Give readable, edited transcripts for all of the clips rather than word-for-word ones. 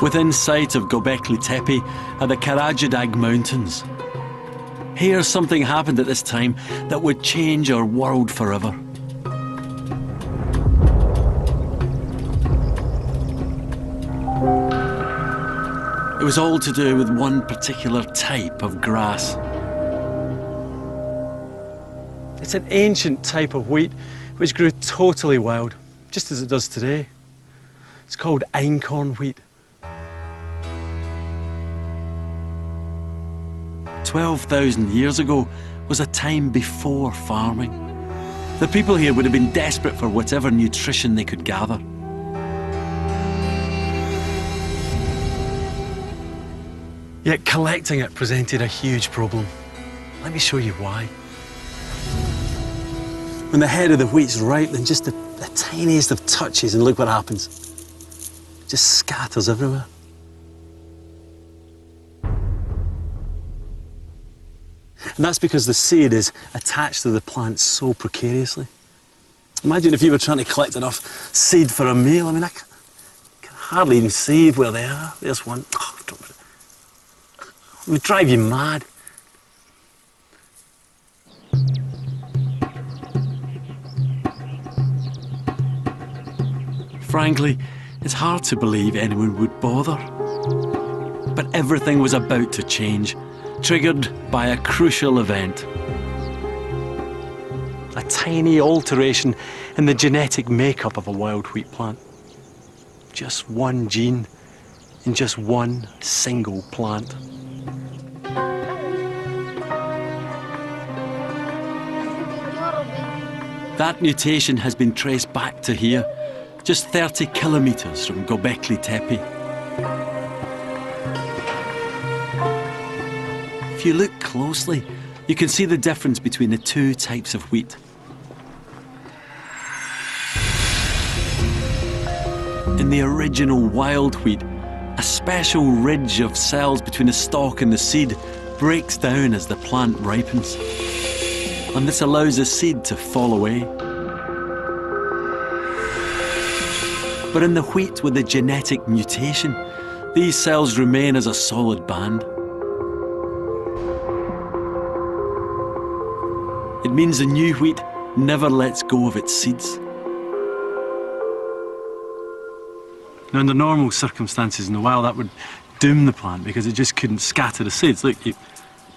Within sight of Göbekli Tepe are the Karacadag Mountains. Here, something happened at this time that would change our world forever. It was all to do with one particular type of grass. It's an ancient type of wheat which grew totally wild, just as it does today. It's called einkorn wheat. 12,000 years ago was a time before farming. The people here would have been desperate for whatever nutrition they could gather. Yet collecting it presented a huge problem. Let me show you why. When the head of the wheat's ripe, then just the tiniest of touches and look what happens. It just scatters everywhere. And that's because the seed is attached to the plant so precariously. Imagine if you were trying to collect enough seed for a meal. I mean, I can hardly even see where they are. There's one. Oh, it would drive you mad. Frankly, it's hard to believe anyone would bother. But everything was about to change, triggered by a crucial event. A tiny alteration in the genetic makeup of a wild wheat plant. Just one gene in just one single plant. That mutation has been traced back to here, just 30 kilometers from Göbekli Tepe. If you look closely, you can see the difference between the two types of wheat. In the original wild wheat, a special ridge of cells between the stalk and the seed breaks down as the plant ripens. And this allows the seed to fall away. But in the wheat with the genetic mutation, these cells remain as a solid band. It means the new wheat never lets go of its seeds. Now, under normal circumstances in the wild, that would doom the plant because it just couldn't scatter the seeds. Look, you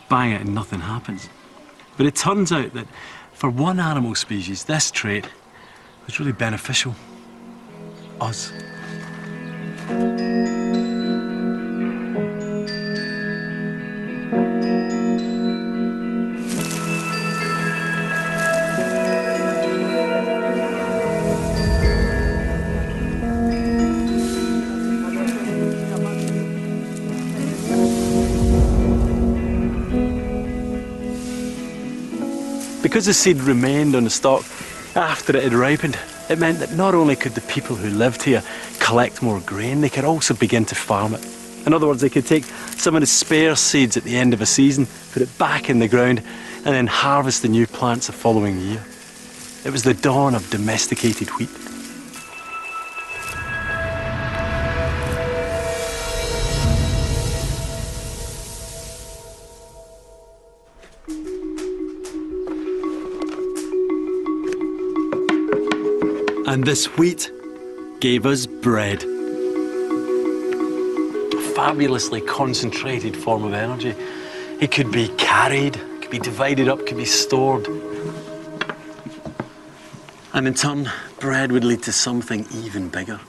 bang it and nothing happens. But it turns out that for one animal species, this trait was really beneficial. Us. Because the seed remained on the stalk after it had ripened, it meant that not only could the people who lived here collect more grain, they could also begin to farm it. In other words, they could take some of the spare seeds at the end of a season, put it back in the ground, and then harvest the new plants the following year. It was the dawn of domesticated wheat. And this wheat gave us bread. A fabulously concentrated form of energy. It could be carried, it could be divided up, could be stored. And in turn, bread would lead to something even bigger.